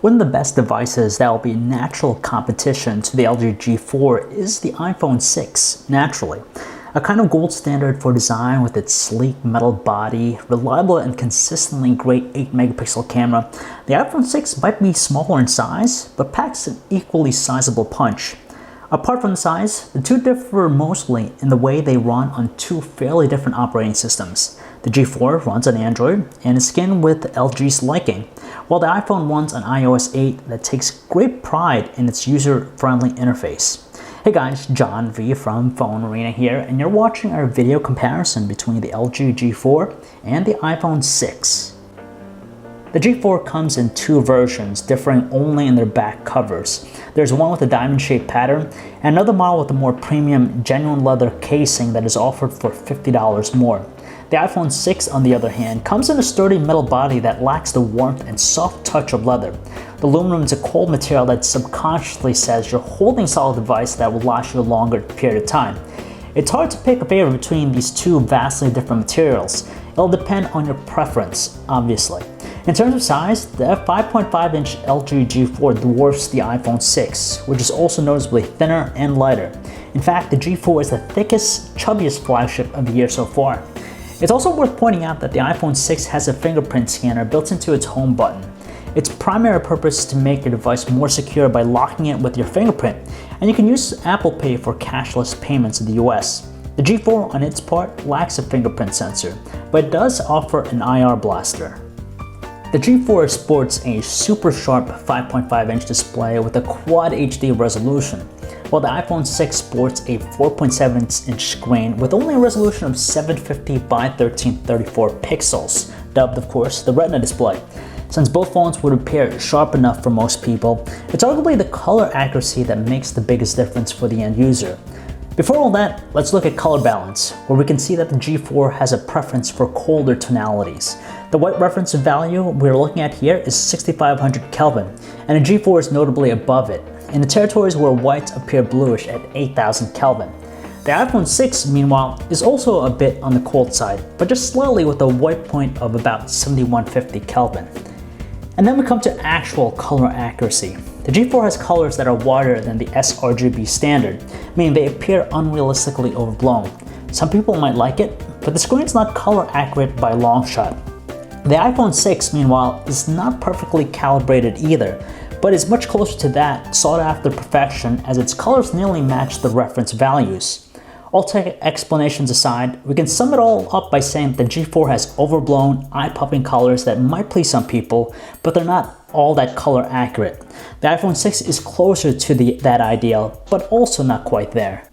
One of the best devices that will be natural competition to the LG G4 is the iPhone 6, naturally. A kind of gold standard for design with its sleek metal body, reliable and consistently great 8 megapixel camera, the iPhone 6 might be smaller in size, but packs an equally sizable punch. Apart from the size, the two differ mostly in the way they run on two fairly different operating systems. The G4 runs on Android and is skinned with LG's liking, while the iPhone runs on iOS 8 that takes great pride in its user-friendly interface. Hey guys, John V from PhoneArena here, and you're watching our video comparison between the LG G4 and the iPhone 6. The G4 comes in two versions, differing only in their back covers. There's one with a diamond-shaped pattern, and another model with a more premium, genuine leather casing that is offered for $50 more. The iPhone 6, on the other hand, comes in a sturdy metal body that lacks the warmth and soft touch of leather. The aluminum is a cold material that subconsciously says you're holding a solid device that will last you a longer period of time. It's hard to pick a favorite between these two vastly different materials. It'll depend on your preference, obviously. In terms of size, the 5.5-inch LG G4 dwarfs the iPhone 6, which is also noticeably thinner and lighter. In fact, the G4 is the thickest, chubbiest flagship of the year so far. It's also worth pointing out that the iPhone 6 has a fingerprint scanner built into its home button. Its primary purpose is to make your device more secure by locking it with your fingerprint, and you can use Apple Pay for cashless payments in the US. The G4, on its part, lacks a fingerprint sensor, but it does offer an IR blaster. The G4 sports a super sharp 5.5-inch display with a Quad HD resolution, while the iPhone 6 sports a 4.7-inch screen with only a resolution of 750 by 1334 pixels, dubbed, of course, the Retina display. Since both phones would appear sharp enough for most people, it's arguably the color accuracy that makes the biggest difference for the end user. Before all that, let's look at color balance, where we can see that the G4 has a preference for colder tonalities. The white reference value we're looking at here is 6500 Kelvin, and the G4 is notably above it, in the territories where whites appear bluish at 8000 Kelvin. The iPhone 6, meanwhile, is also a bit on the cold side, but just slightly with a white point of about 7150 Kelvin. And then we come to actual color accuracy. The G4 has colors that are wider than the sRGB standard, meaning they appear unrealistically overblown. Some people might like it, but the screen's not color accurate by a long shot. The iPhone 6, meanwhile, is not perfectly calibrated either, but is much closer to that sought after perfection as its colors nearly match the reference values. All tech explanations aside, we can sum it all up by saying the G4 has overblown, eye-popping colors that might please some people, but they're not all that color accurate. The iPhone 6 is closer to that ideal, but also not quite there.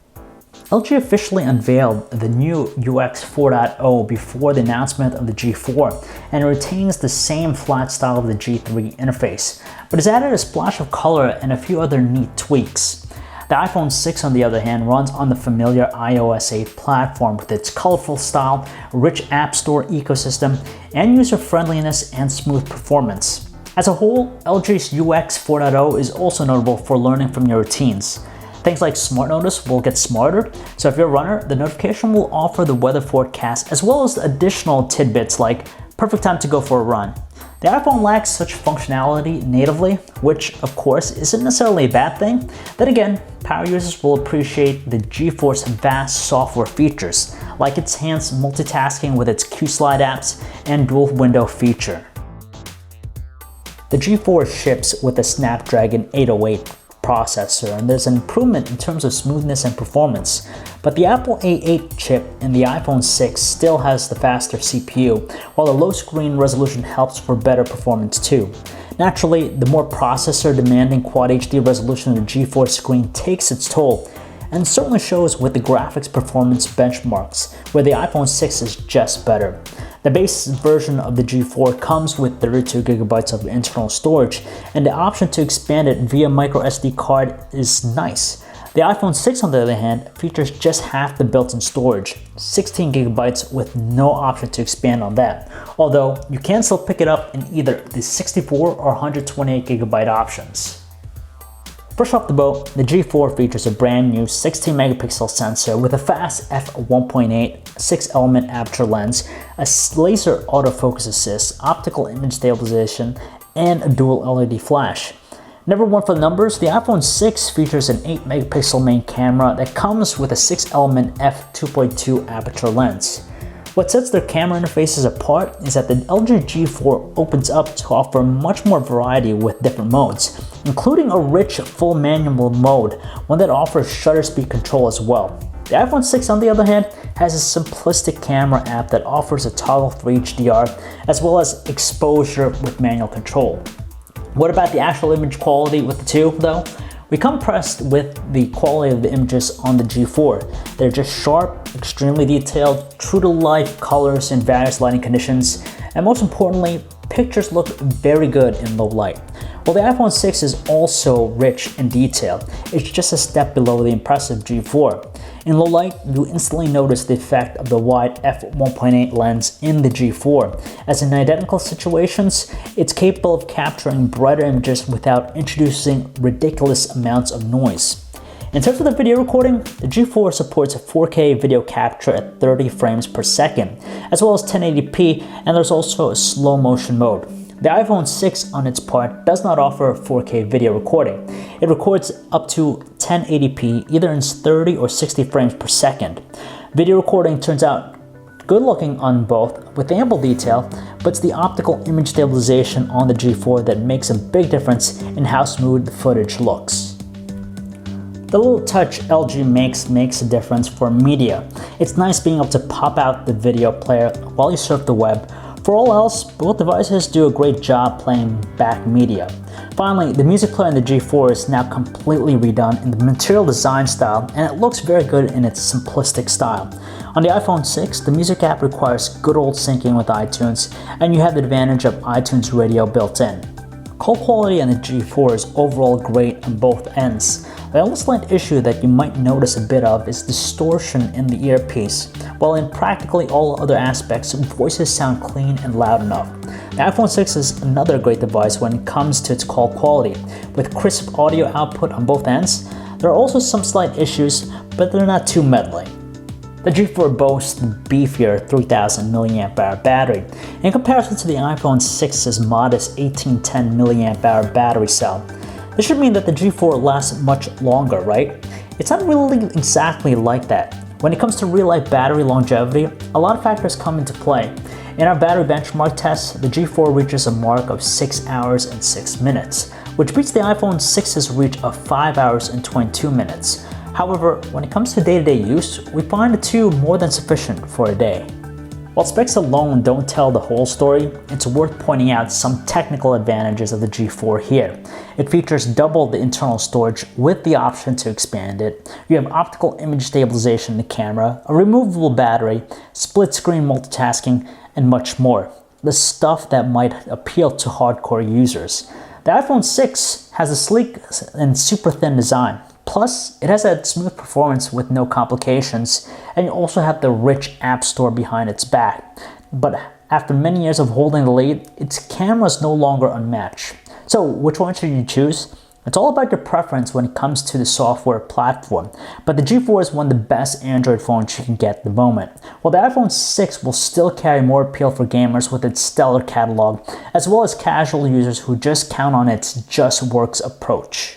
LG officially unveiled the new UX 4.0 before the announcement of the G4, and it retains the same flat style of the G3 interface, but has added a splash of color and a few other neat tweaks. The iPhone 6, on the other hand, runs on the familiar iOS 8 platform with its colorful style, rich App Store ecosystem, and user-friendliness and smooth performance. As a whole, LG's UX 4.0 is also notable for learning from your routines. Things like Smart Notice will get smarter, so if you're a runner, the notification will offer the weather forecast as well as additional tidbits like perfect time to go for a run. The iPhone lacks such functionality natively, which of course isn't necessarily a bad thing. Then again, power users will appreciate the G4's vast software features, like its enhanced multitasking with its Q-Slide apps and dual window feature. The G4 ships with a Snapdragon 808 processor, and there's an improvement in terms of smoothness and performance, but the Apple A8 chip in the iPhone 6 still has the faster CPU, while the low screen resolution helps for better performance too. Naturally, the more processor-demanding Quad HD resolution of the G4 screen takes its toll, and certainly shows with the graphics performance benchmarks, where the iPhone 6 is just better. The base version of the G4 comes with 32GB of internal storage, and the option to expand it via microSD card is nice. The iPhone 6, on the other hand, features just half the built-in storage, 16GB with no option to expand on that, although you can still pick it up in either the 64 or 128GB options. Fresh off the boat, the G4 features a brand new 16 megapixel sensor with a fast f1.8 6-element aperture lens, a laser autofocus assist, optical image stabilization, and a dual LED flash. Number one for the numbers, the iPhone 6 features an 8 megapixel main camera that comes with a 6-element f2.2 aperture lens. What sets their camera interfaces apart is that the LG G4 opens up to offer much more variety with different modes, including a rich full manual mode, one that offers shutter speed control as well. The iPhone 6, on the other hand, has a simplistic camera app that offers a toggle for HDR as well as exposure with manual control. What about the actual image quality with the two, though? We come impressed with the quality of the images on the G4. They're just sharp, extremely detailed, true-to-life colors in various lighting conditions, and most importantly, pictures look very good in low light. While the iPhone 6 is also rich in detail, it's just a step below the impressive G4. In low light, you instantly notice the effect of the wide f1.8 lens in the G4, as in identical situations, it's capable of capturing brighter images without introducing ridiculous amounts of noise. In terms of the video recording, the G4 supports 4K video capture at 30 frames per second, as well as 1080p, and there's also a slow motion mode. The iPhone 6, on its part, does not offer 4K video recording. It records up to 1080p, either in 30 or 60 frames per second. Video recording turns out good looking on both, with ample detail, but it's the optical image stabilization on the G4 that makes a big difference in how smooth the footage looks. The little touch LG makes a difference for media. It's nice being able to pop out the video player while you surf the web. For all else, both devices do a great job playing back media. Finally, the music player in the G4 is now completely redone in the material design style, and it looks very good in its simplistic style. On the iPhone 6, the music app requires good old syncing with iTunes, and you have the advantage of iTunes Radio built in. Call quality on the G4 is overall great on both ends. The only slight issue that you might notice a bit of is distortion in the earpiece, while in practically all other aspects, voices sound clean and loud enough. The iPhone 6 is another great device when it comes to its call quality. With crisp audio output on both ends, there are also some slight issues, but they're not too meddling. The G4 boasts the beefier 3000 mAh battery in comparison to the iPhone 6's modest 1810 mAh battery cell. This should mean that the G4 lasts much longer, right? It's not really exactly like that. When it comes to real-life battery longevity, a lot of factors come into play. In our battery benchmark test, the G4 reaches a mark of 6 hours and 6 minutes, which beats the iPhone 6's reach of 5 hours and 22 minutes. However, when it comes to day-to-day use, we find the two more than sufficient for a day. While specs alone don't tell the whole story, it's worth pointing out some technical advantages of the G4 here. It features double the internal storage with the option to expand it. You have optical image stabilization in the camera, a removable battery, split-screen multitasking, and much more. The stuff that might appeal to hardcore users. The iPhone 6 has a sleek and super thin design. Plus, it has that smooth performance with no complications, and you also have the rich app store behind its back. But after many years of holding the lead, its camera is no longer unmatched. So which one should you choose? It's all about your preference when it comes to the software platform, but the G4 is one of the best Android phones you can get at the moment. While the iPhone 6 will still carry more appeal for gamers with its stellar catalog, as well as casual users who just count on its just works approach.